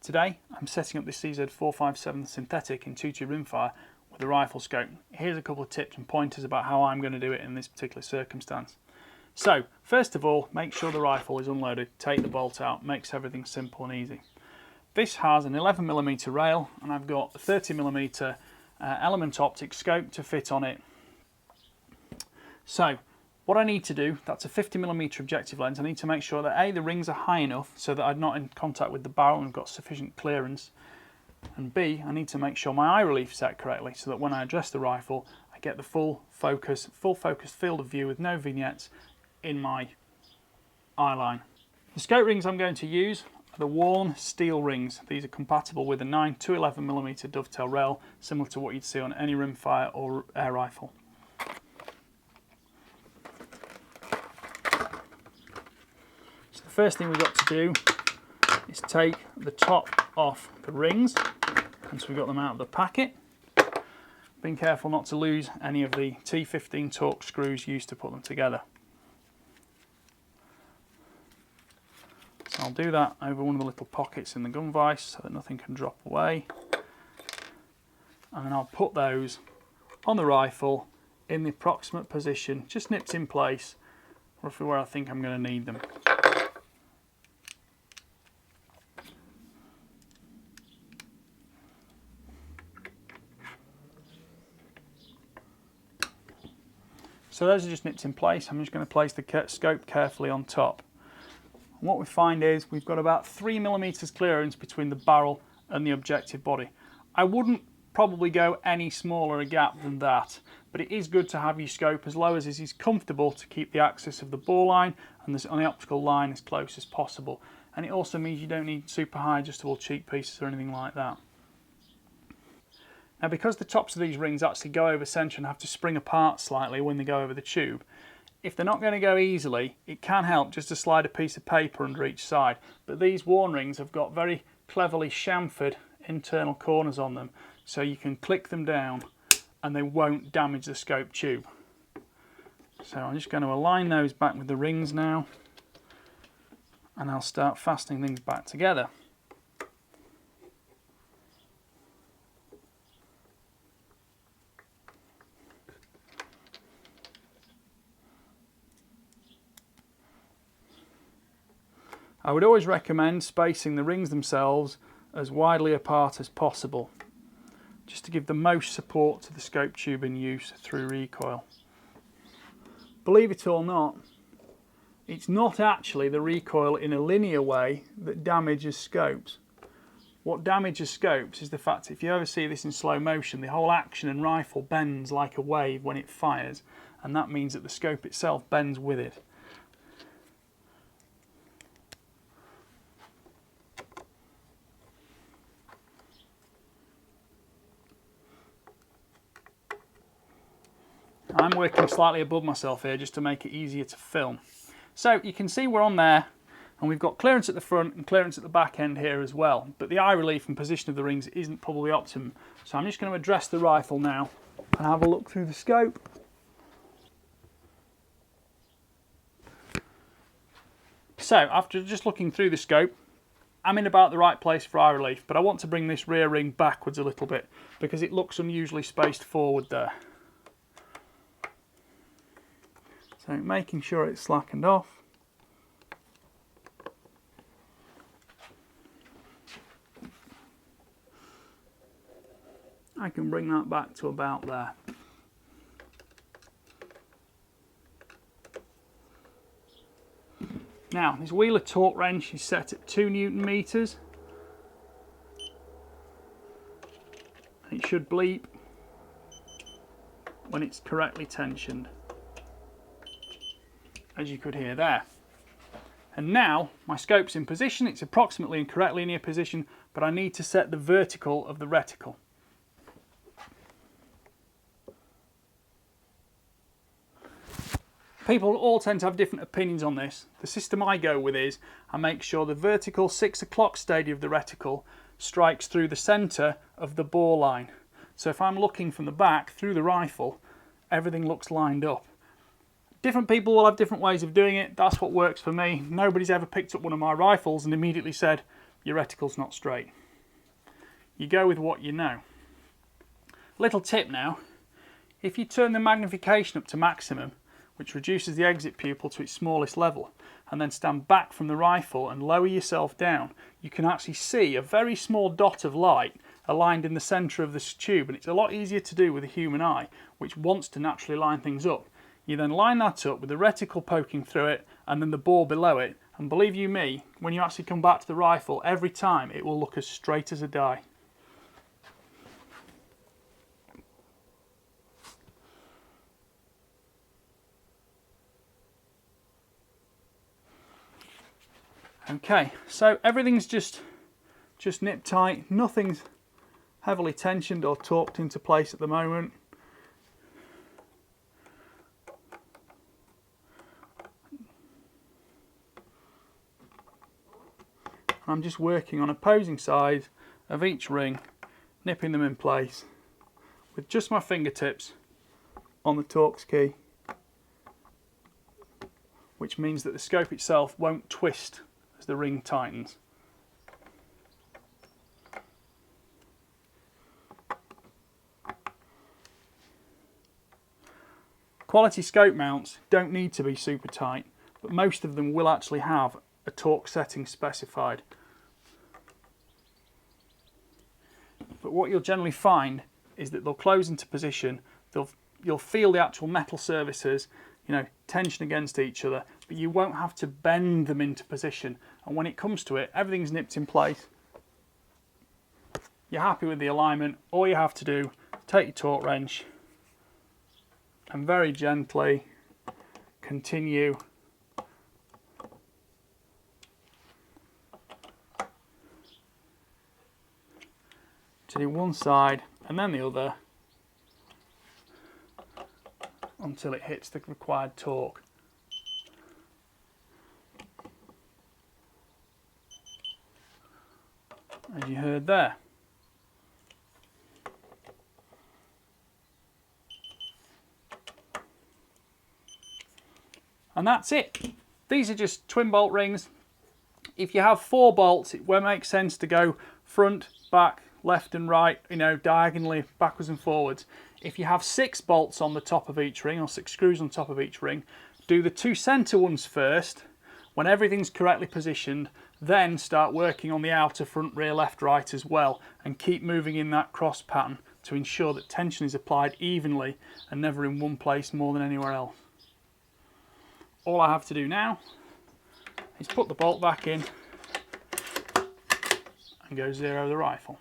Today I'm setting up this CZ457 synthetic in 2.2 Rimfire with a rifle scope. Here's a couple of tips and pointers about how I'm going to do it in this particular circumstance. So first of all, make sure the rifle is unloaded, take the bolt out, makes everything simple and easy. This has an 11mm rail and I've got a 30mm Element Optics scope to fit on it. So what I need to do, that's a 50mm objective lens, I need to make sure that A, the rings are high enough so that I'm not in contact with the barrel and I've got sufficient clearance, and B, I need to make sure my eye relief is set correctly so that when I address the rifle I get the full focus field of view with no vignettes in my eye line. The scope rings I'm going to use are the worn steel rings. These are compatible with a 9 to 11mm dovetail rail, similar to what you'd see on any rimfire or air rifle. So the first thing we've got to do is take the top off the rings once we've got them out of the packet. Being careful not to lose any of the T15 Torx screws used to put them together. So I'll do that over one of the little pockets in the gun vise so that nothing can drop away. And then I'll put those on the rifle in the approximate position, just nipped in place, roughly where I think I'm going to need them. So those are just nipped in place. I'm just going to place the scope carefully on top. And what we find is we've got about 3mm clearance between the barrel and the objective body. I wouldn't probably go any smaller a gap than that, but it is good to have your scope as low as is comfortable to keep the axis of the bore line and the optical line as close as possible. And it also means you don't need super high adjustable cheek pieces or anything like that. Now, because the tops of these rings actually go over centre and have to spring apart slightly when they go over the tube, if they're not going to go easily, it can help just to slide a piece of paper under each side. But these worn rings have got very cleverly chamfered internal corners on them, so you can click them down and they won't damage the scope tube. So I'm just going to align those back with the rings now, and I'll start fastening things back together. I would always recommend spacing the rings themselves as widely apart as possible, just to give the most support to the scope tube in use through recoil. Believe it or not, it's not actually the recoil in a linear way that damages scopes. What damages scopes is the fact that if you ever see this in slow motion, the whole action and rifle bends like a wave when it fires, and that means that the scope itself bends with it. I'm working slightly above myself here just to make it easier to film. So you can see we're on there, and we've got clearance at the front and clearance at the back end here as well, but the eye relief and position of the rings isn't probably optimum. So I'm just going to address the rifle now and have a look through the scope. So after just looking through the scope, I'm in about the right place for eye relief, but I want to bring this rear ring backwards a little bit because it looks unusually spaced forward there. So making sure it's slackened off. I can bring that back to about there. Now, this Wheeler torque wrench is set at 2 Newton meters. And it should bleep when it's correctly tensioned, as you could hear there. And now my scope's in position. It's approximately in correct linear position, but I need to set the vertical of the reticle. People all tend to have different opinions on this. The system I go with is I make sure the vertical 6 o'clock stadium of the reticle strikes through the centre of the bore line. So if I'm looking from the back through the rifle, everything looks lined up. Different people will have different ways of doing it. That's what works for me. Nobody's ever picked up one of my rifles and immediately said, your reticle's not straight. You go with what you know. Little tip now, if you turn the magnification up to maximum, which reduces the exit pupil to its smallest level, and then stand back from the rifle and lower yourself down, you can actually see a very small dot of light aligned in the centre of this tube, and it's a lot easier to do with a human eye, which wants to naturally line things up. You then line that up with the reticle poking through it and then the bore below it, and believe you me, when you actually come back to the rifle, every time it will look as straight as a die. Okay, so everything's just nip tight, nothing's heavily tensioned or torqued into place at the moment. I'm just working on opposing sides of each ring, nipping them in place with just my fingertips on the Torx key, which means that the scope itself won't twist as the ring tightens. Quality scope mounts don't need to be super tight, but most of them will actually have a torque setting specified. But what you'll generally find is that they'll close into position, you'll feel the actual metal surfaces, tension against each other, but you won't have to bend them into position. And when it comes to it, everything's nipped in place. You're happy with the alignment, all you have to do, take your torque wrench and very gently continue to do one side and then the other until it hits the required torque. As you heard there. And that's it. These are just twin bolt rings. If you have 4 bolts, it won't make sense to go front, back, left and right, diagonally backwards and forwards. If you have 6 bolts on the top of each ring, or 6 screws on top of each ring, do the 2 centre ones first. When everything's correctly positioned, then start working on the outer front, rear, left, right as well, and keep moving in that cross pattern to ensure that tension is applied evenly and never in one place more than anywhere else. All I have to do now is put the bolt back in and go zero the rifle.